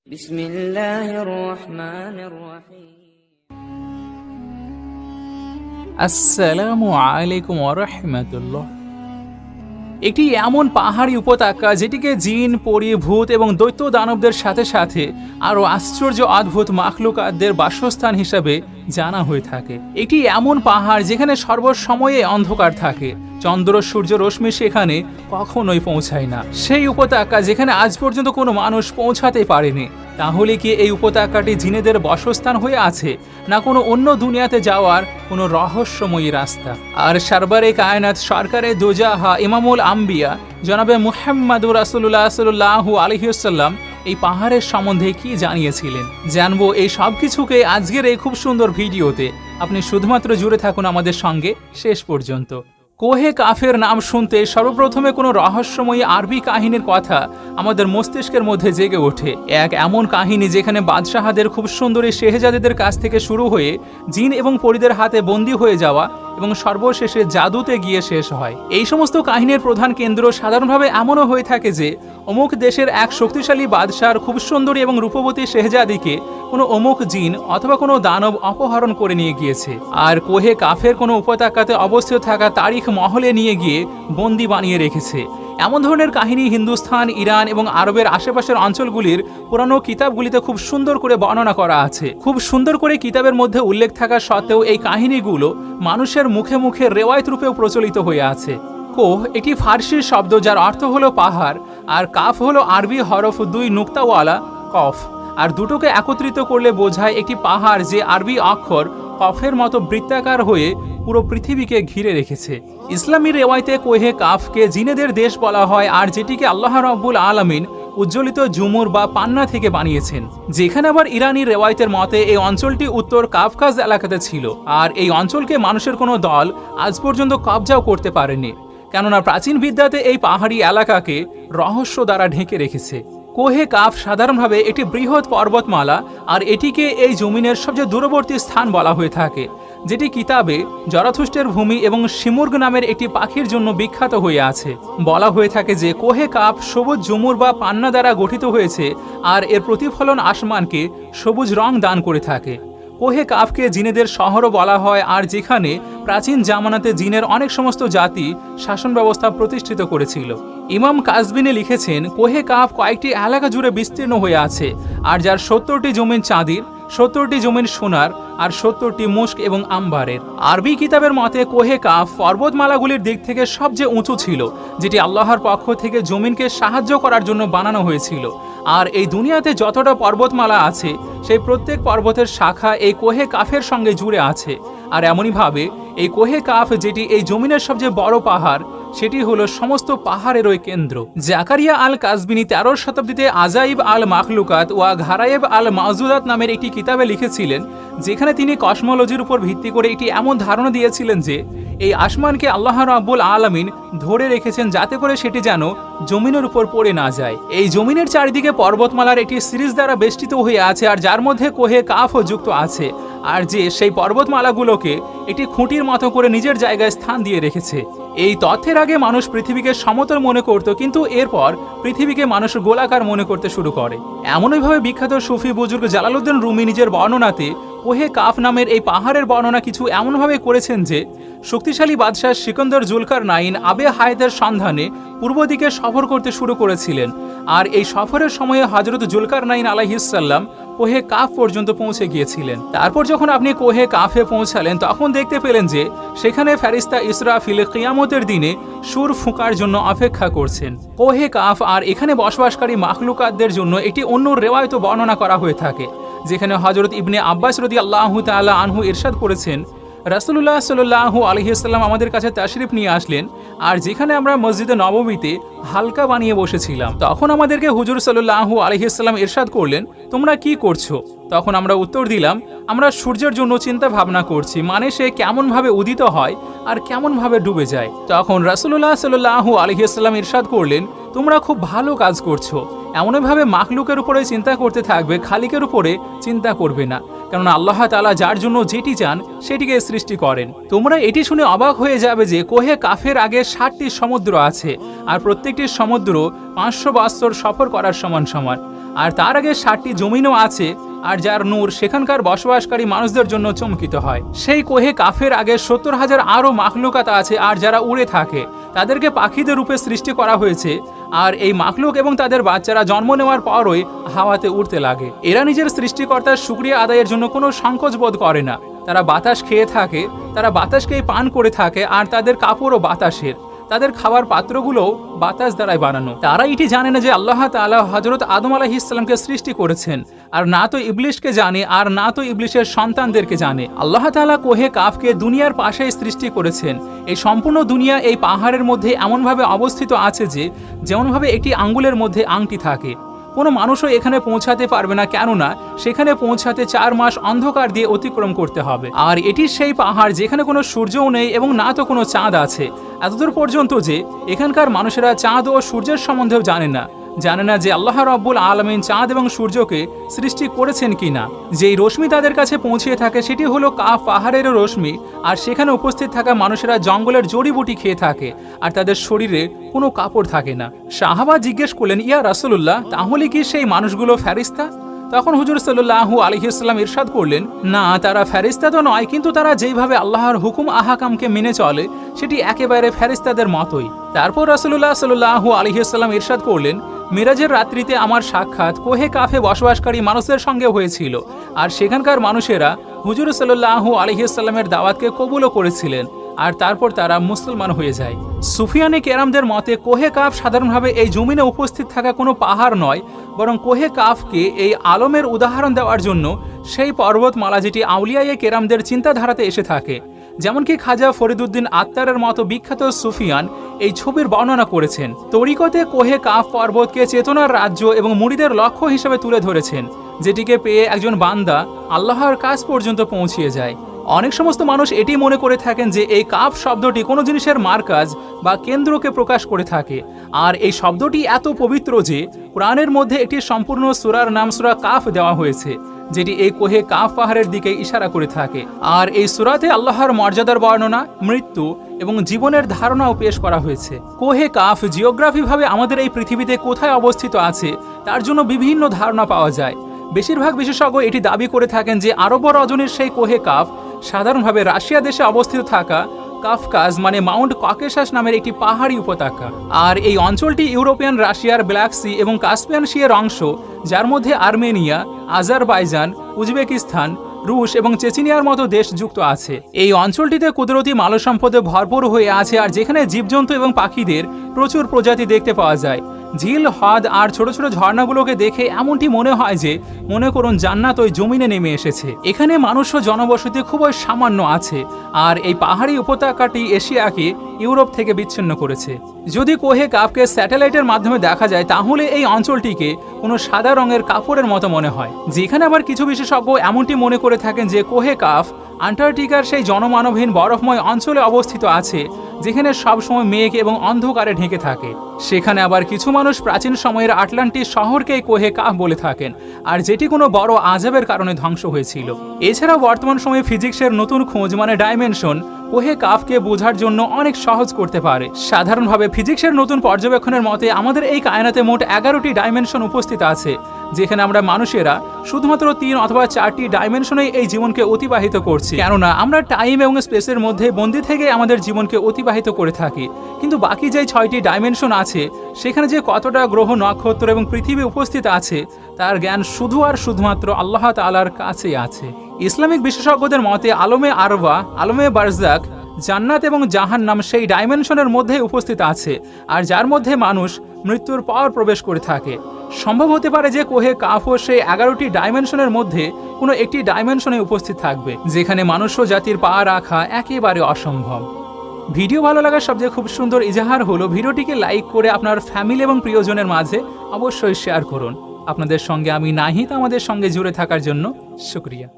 বিসমিল্লাহির রহমানির রহিম। আসসালামু আলাইকুম ওয়া রাহমাতুল্লাহ। একটি এমন পাহাড়ি উপত্যকা যেটিকে জিন, পরী, ভূত এবং দৈত্য দানবদের সাথে সাথে আরও আশ্চর্য অদ্ভুত মাখলুকাতদের বাসস্থান হিসাবে জানা হয়ে থাকে। এটি এমন পাহাড় যেখানে সর্বসময়ে অন্ধকার থাকে, চন্দ্র সূর্য রশ্মি সেখানে কখনোই পৌঁছায় না। সেই উপত্যকা যেখানে আজ পর্যন্ত কোনো মানুষ পৌঁছাতে পারেনি। তাহলে কি এই উপত্যকাটি জিনেদের বাসস্থান হয়ে আছে, না কোনো অন্য দুনিয়াতে যাওয়ার কোনো রহস্যময়ী রাস্তা? আর সারবারে কায়নাত সরকারে দোজাহা ইমামুল আম্বিয়া জনাবে মুহাম্মাদুর রাসূলুল্লাহ সাল্লাল্লাহু আলাইহি ওয়াসাল্লাম এই পাহাড়ের সম্বন্ধে কি জানিয়েছিলেন, জানবো এই সব কিছুকে আজকের এই খুব সুন্দর ভিডিওতে। আপনি শুধুমাত্র জুড়ে থাকুন আমাদের সঙ্গে শেষ পর্যন্ত। কোহে কাফের নাম শুনতে সর্বপ্রথমে কোনো রহস্যময়ী আরবি কাহিনীর কথা আমাদের মস্তিষ্কের মধ্যে জেগে ওঠে। এক এমন কাহিনী যেখানে বাদশাহদের খুব সুন্দরী শেহজাদেদের কাছ থেকে শুরু হয়ে জিন এবং পরীদের হাতে বন্দী হয়ে যাওয়া এবং সর্বশেষে জাদুতে গিয়ে শেষ হয়। এই সমস্ত কাহিনীর প্রধান কেন্দ্র সাধারণভাবে এমনও হয়ে থাকে যে অমুক দেশের এক শক্তিশালী বাদশার খুব সুন্দরী এবং রূপবতী শেহজাদিকে কোনো অমুক জিন অথবা কোনো দানব অপহরণ করে নিয়ে গিয়েছে, আর কোহে কাফের কোনো উপত্যকাতে অবস্থিত থাকা তারিখ মহলে নিয়ে গিয়ে বন্দি বানিয়ে রেখেছে। এমন ধরনের কাহিনী হিন্দুস্তান, ইরান এবং আরবের আশেপাশের অঞ্চলগুলির পুরানো কিতাবগুলিতে খুব সুন্দর করে বর্ণনা করা আছে। খুব সুন্দর করে কিতাবের মধ্যে উল্লেখ থাকা সত্ত্বেও এই কাহিনীগুলো মানুষের মুখে মুখে রেওয়ায়ত রূপেও প্রচলিত হয়ে আছে। কোহ একটি ফার্সি শব্দ যার অর্থ হলো পাহাড়, আর কাফ হলো আরবি হরফ দুই নুক্তাওয়ালা কফ, আর দুটোকে একত্রিত করলে বোঝায় একটি পাহাড় যে আরবি অক্ষর কফের মতো বৃত্তাকার হয়ে পুরো পৃথিবীকে ঘিরে রেখেছে। ইসলামী রেওয়ায়তে কোহে কাফকে জিনেদের দেশ বলা হয়, আর যেটিকে আল্লাহ রাব্বুল আলামিন উজ্জ্বলিত ঝুমুর বা পান্না থেকে বানিয়েছেন। যেখানে আবার ইরানি রেওয়ায়তের মতে এই অঞ্চলটি উত্তর কাফকাজ এলাকাতে ছিল, আর এই অঞ্চলকে মানুষের কোনো দল আজ পর্যন্ত কবজাও করতে পারেনি, কেননা প্রাচীন বিদ্যাতে এই পাহাড়ি এলাকাকে রহস্য দ্বারা ঢেকে রেখেছে। কোহে কাফ সাধারণভাবে একটি বৃহৎ পর্বতমালা, আর এটিকে এই জমিনের সবচেয়ে দূরবর্তী স্থান বলা হয়ে থাকে, যেটি কিতাবে জরাথুষ্টের ভূমি এবং শিমুর্গ নামের একটি পাখির জন্য বিখ্যাত হয়ে আছে। বলা হয়ে থাকে যে কোহে কাফ সবুজ ঝুমুর বা পান্না দ্বারা গঠিত হয়েছে, আর এর প্রতিফলন আসমানকে সবুজ রং দান করে থাকে। কোহে কাফকে জিনেদের শহরও বলা হয়, আর যেখানে প্রাচীন জামানাতে জিনের অনেক সমস্ত জাতি শাসন ব্যবস্থা প্রতিষ্ঠিত করেছিল। ইমাম কাজবিনী লিখেছেন, কোহে কাফ কয়েকটি এলাকা জুড়ে বিস্তীর্ণ হয়ে আছে, আর যার 70টি জমিন চাঁদির, 70টি জমিন সোনার, আর 70টি মুস্ক এবং আম্বারের। আরবি কিতাবের মতে কোহে কাফ পর্বতমালাগুলির দিক থেকে সবচেয়ে উঁচু ছিল, যেটি আল্লাহর পক্ষ থেকে জমিনকে সাহায্য করার জন্য বানানো হয়েছিল। আর এই দুনিয়াতে যতটা পর্বতমালা আছে সেই প্রত্যেক পর্বতের শাখা এই কোহে কাফের সঙ্গে জুড়ে আছে। আর এমনইভাবে এই কোহে কাফ, যেটি এই জমিনের সবচেয়ে বড় পাহাড়, সেটি হলো সমস্ত পাহাড়ের ওই কেন্দ্র। জাকারিয়া আল কাজবিনী 13 শতাব্দীতে আজাইব আল মাখলুকাত ওয়া ঘারায়েব আল মাউজুদাত নামের একটি কিতাবে লিখেছিলেন, যেখানে তিনি কসমোলজির উপর ভিত্তি করে একটি এমন ধারণা দিয়েছিলেন যে এই আসমানকে আল্লাহ রাব্বুল আলামিন ধরে রেখেছেন যাতে করে সেটি যেন জমিনের উপর পড়ে না যায়। এই জমিনের চারিদিকে পর্বতমালার একটি সিরিজ দ্বারা বেষ্টিত হয়ে আছে, আর যার মধ্যে কোহে কাফও যুক্ত আছে, আর যে সেই পর্বতমালাগুলোকে একটি খুঁটির মতো করে নিজের জায়গায় স্থান দিয়ে রেখেছে। এই তথ্যের আগে মানুষ পৃথিবীকে সমতল মনে করত, কিন্তু এরপর পৃথিবীকে মানুষ গোলাকার মনে করতে শুরু করে। এমনইভাবে বিখ্যাত সুফি বুজুর্গ জালালউদ্দিন রুমি নিজের বর্ণনাতে কোহে কাফ নামের এই পাহাড়ের বর্ণনা কিছু এমনভাবে করেছেন যে শক্তিশালী বাদশাহ সিকন্দর জুলকারনাইন আবে হায়াতের সন্ধানে পূর্ব দিকে সফর করতে শুরু করেছিলেন, আর এই সফরের সময়ে হযরত জুলকারনাইন আলাইহিস সালাম কোহে কাফ পর্যন্ত পৌঁছে গিয়েছিলেন। তারপর যখন আপনি কোহে কাফে পৌঁছালেন, তখন দেখতে পেলেন যে সেখানে ফেরেশতা ইসরাফিল কিয়ামতের দিনে সুর ফুঁকার জন্য অপেক্ষা করছেন। কোহে কাফ আর এখানে বসবাসকারী মাখলুকাতদের জন্য একটি অন্য রেওয়ায়ত বর্ণনা করা হয়ে থাকে, যেখানে হযরত ইবনে আব্বাস রাদিয়াল্লাহু তাআলা আনহু ইরশাদ করেছেন, রাসূলুল্লাহ সাল্লাল্লাহু আলাইহি ওয়াসাল্লাম আমাদের কাছে তাশরিফ নিয়ে আসলেন, আর যেখানে আমরা মসজিদে নববীতে হালকা বানিয়ে বসেছিলাম, তখন আমাদেরকে হুজুর সাল্লাল্লাহু আলাইহি ওয়াসাল্লাম ইরশাদ করলেন, তোমরা কি করছো? তখন আমরা উত্তর দিলাম, আমরা সূর্যের জন্য চিন্তা ভাবনা করছি, মানে সে কেমনভাবে উদিত হয় আর কেমনভাবে ডুবে যায়। তখন রাসূলুল্লাহ সাল্লাল্লাহু আলাইহি ওয়াসাল্লাম ইরশাদ করলেন, তোমরা খুব ভালো কাজ করছো। এমনভাবে মাখলুকের উপরে চিন্তা করতে থাকবে, খালিকের উপরে চিন্তা করবে না, কারণ আল্লাহ তাআলা যার জন্য যেটি চান সেটিকে সৃষ্টি করেন। তোমরা এটি শুনে অবাক হয়ে যাবে যে কোহে কাফের আগে 7টি সমুদ্র আছে, আর প্রত্যেকটি সমুদ্র 500 বছর সফর করার সমান সমান। আর তার আগে 7টি জমিনও আছে, আর যার নূর সেখানকার বসবাসকারী মানুষদের জন্য চমকিত হয়। সেই কোহে কাফের আগে 70,000 আরও মাখলুকাত আছে, আর যারা উড়ে থাকে তাদেরকে পাখিদের রূপে সৃষ্টি করা হয়েছে। আর এই মাখলুক এবং তাদের বাচ্চারা জন্ম নেওয়ার পরই হাওয়াতে উড়তে লাগে। এরা নিজের সৃষ্টিকর্তার শুকরিয়া আদায়ের জন্য কোনো সংকোচ বোধ করে না। তারা বাতাস খেয়ে থাকে, তারা বাতাসকেই পান করে থাকে, আর তাদের কাপড়ও বাতাসের, তাদের খাবার পাত্রগুলোও বাতাস দ্বারাই বানানো। তারা এটি জানে না যে আল্লাহ তাআলা হযরত আদম আলাইহিস সালামকে সৃষ্টি করেছেন, আর না তো ইবলিশকে জানে, আর না তো ইবলিশের সন্তানদেরকে জানে। আল্লাহ তাআলা কোহে কাফকে দুনিয়ার পাশেই সৃষ্টি করেছেন। এই সম্পূর্ণ দুনিয়া এই পাহাড়ের মধ্যে এমনভাবে অবস্থিত আছে যে যেমনভাবে একটি আঙ্গুলের মধ্যে আংটি থাকে। কোনো মানুষও এখানে পৌঁছাতে পারবে না, কেননা সেখানে পৌঁছাতে 4 মাস অন্ধকার দিয়ে অতিক্রম করতে হবে। আর এটি সেই পাহাড় যেখানে কোনো সূর্যও নেই এবং না তো কোনো চাঁদ আছে, এতদূর পর্যন্ত যে এখানকার মানুষেরা চাঁদ ও সূর্যের সম্বন্ধেও জানে না যে আল্লাহ রাব্বুল আলামিন চাঁদ এবং সূর্যকে সৃষ্টি করেছেন কিনা। যেই রশ্মি তাদের কাছে পৌঁছিয়ে থাকে সেটি হলো কাফ পাহাড়েরও রশ্মি, আর সেখানে উপস্থিত থাকা মানুষেরা জঙ্গলের জড়িবুটি খেয়ে থাকে, আর তাদের শরীরে কোনো কাপড় থাকে না। সাহাবা জিজ্ঞেস করলেন, ইয়া রাসূলুল্লাহ, তাহলে কি সেই মানুষগুলো ফেরেশতা? তখন হুজুর সাল্লাল্লাহু আলাইহি ওয়াসাল্লাম ইরশাদ করলেন, না, তারা ফেরেশতা তো নয়, কিন্তু তারা যেইভাবে আল্লাহর হুকুম আহকামকে মেনে চলে সেটি একেবারে ফেরেশতাদের মতোই। তারপর রাসূলুল্লাহ সাল্লাল্লাহু আলাইহি ওয়াসাল্লাম ইরশাদ করলেন, মিরাজের রাত্রিতে আমার সাক্ষাৎ কোহে কাফে বসবাসকারী মানুষদের সঙ্গে হয়েছিল, আর সেখানকার মানুষেরা হুজুর সাল্লাল্লাহু আলাইহি ওয়াসাল্লামের দাওয়াতকে কবুলও করেছিলেন, আর তারপর তারা মুসলমান হয়ে যায়। সুফিয়ানে কেরামদের মতে কোহে কাফ সাধারণভাবে এই জমিনে উপস্থিত থাকা কোনো পাহাড় নয়, বরং কোহে কাফকে এই আলমের উদাহরণ দেওয়ার জন্য সেই পর্বতমালা যেটি আউলিয়ায়ে কেরামদের চিন্তাধারাতে এসে থাকে। যেমনকি খাজা ফরিদুদ্দিন আত্তারের মতো বিখ্যাত সুফিয়ান এই ছবির বর্ণনা করেছেন। তরিকতে কোহে কাফ পর্বতকে চেতনার রাজ্য এবং মুরিদের লক্ষ্য হিসেবে তুলে ধরেছেন, যেটিকে পেয়ে একজন বান্দা আল্লাহর কাছ পর্যন্ত পৌঁছিয়ে যায়। অনেক সমস্ত মানুষ এটি মনে করে থাকেন যে এই কাফ শব্দটি কোনো জিনিসের মারকাজ বা কেন্দ্রকে প্রকাশ করে থাকে, আর এই শব্দটি এত পবিত্র যে কোরআনের মধ্যে একটি সম্পূর্ণ সূরার নাম সূরা কাফ দেওয়া হয়েছে, যেটি এই কোহে কাফ পাহাড়ের দিকে ইশারা করে থাকে। আর এই সূরাতে আল্লাহর মর্যাদার বর্ণনা, মৃত্যু এবং জীবনের ধারণাও পেশ করা হয়েছে। কোহে কাফ জিওগ্রাফিভাবে আমাদের এই পৃথিবীতে কোথায় অবস্থিত আছে তার জন্য বিভিন্ন ধারণা পাওয়া যায়। বেশিরভাগ বিশেষজ্ঞ এটি দাবি করে থাকেন যে আরব রজনীর সেই কোহে কাফ সাধারণভাবে রাশিয়া দেশে অবস্থিত থাকা কাফকাজ মানে মাউন্ট ককেশাস নামের একটি পাহাড়ি উপত্যকা। আর এই অঞ্চলটি ইউরোপিয়ান রাশিয়ার ব্ল্যাক সি এবং কাস্পিয়ান সিয়ের অংশ, যার মধ্যে আর্মেনিয়া, আজারবাইজান, উজবেকিস্তান, রুশ এবং চেচিনিয়ার মতো দেশ যুক্ত আছে। এই অঞ্চলটিতে কুদরতি মানব সম্পদে ভরপুর হয়ে আছে, আর যেখানে জীবজন্তু এবং পাখিদের প্রচুর প্রজাতি দেখতে পাওয়া যায়। ঝিল, হ্রদ আর ছোট ছোট ঝর্ণাগুলোকে দেখে এমনটি মনে হয় যে মনে করুন জান্নাত ওই জমিনে নেমে এসেছে। এখানে মানুষ ও জনবসতি খুবই সামান্য আছে, আর এই পাহাড়ি উপত্যকাটি এশিয়াকে ইউরোপ থেকে বিচ্ছিন্ন করেছে। যদি কোহে কাফকে স্যাটেলাইটের মাধ্যমে দেখা যায় তাহলে এই অঞ্চলটিকে কোনো সাদা রঙের কাপড়ের মতো মনে হয়। যেখানে আবার কিছু বিশেষজ্ঞ এমনটি মনে করে থাকেন যে কোহে কাফ আন্টার্কটিকার সেই জনমানবহীন বরফময় অঞ্চলে অবস্থিত আছে, যেখানে সবসময় মেঘ এবং অন্ধকারে ঢেকে থাকে। সেখানে আবার কিছু মানুষ প্রাচীন সময়ের আটলান্টিস শহরকেই কোহে কাফ বলে থাকেন, আর যেটি কোনো বড় আযাবের কারণে ধ্বংস হয়েছিল। এছাড়াও বর্তমান সময়ে ফিজিক্সের নতুন খোঁজ মানে ডাইমেনশন কোহে কাফকে বোঝার জন্য অনেক সহজ করতে পারে। সাধারণভাবে ফিজিক্সের নতুন পর্যবেক্ষণের মতে আমাদের এই কায়নাতে মোট 11টি ডাইমেনশন উপস্থিত আছে, যেখানে আমরা মানুষেরা শুধুমাত্র 3 অথবা 4টি ডাইমেনশনেই এই জীবনকে অতিবাহিত করছি, কেননা আমরা টাইম এবং স্পেসের মধ্যে বন্দী থেকে আমাদের জীবনকে অতিবাহিত করে থাকি। কিন্তু বাকি যে 6টি ডাইমেনশন আছে সেখানে যে কতটা গ্রহ, নক্ষত্র এবং পৃথিবী উপস্থিত আছে তার জ্ঞান শুধু আর শুধুমাত্র আল্লাহ তাআলার কাছেই আছে। ইসলামিক বিশেষজ্ঞদের মতে আলমে আরওয়া, আলমে বারজাক, জান্নাত এবং জাহান্নাম সেই ডাইমেনশনের মধ্যে উপস্থিত আছে, আর যার মধ্যে মানুষ মৃত্যুর পর প্রবেশ করে থাকে। সম্ভব হতে পারে যে কোহে কাফও সেই 11টি ডাইমেনশনের মধ্যে কোনো একটি ডাইমেনশনে উপস্থিত থাকবে, যেখানে মানুষ্য জাতির পা রাখা একেবারে অসম্ভব। ভিডিও ভালো লাগার সবচেয়ে খুব সুন্দর ইজাহার হলো ভিডিওটিকে লাইক করে আপনার ফ্যামিলি এবং প্রিয়জনের মাঝে অবশ্যই শেয়ার করুন। আপনাদের সঙ্গে আমি নাহিদ, আমাদের সঙ্গে জুড়ে থাকার জন্য শুকরিয়া।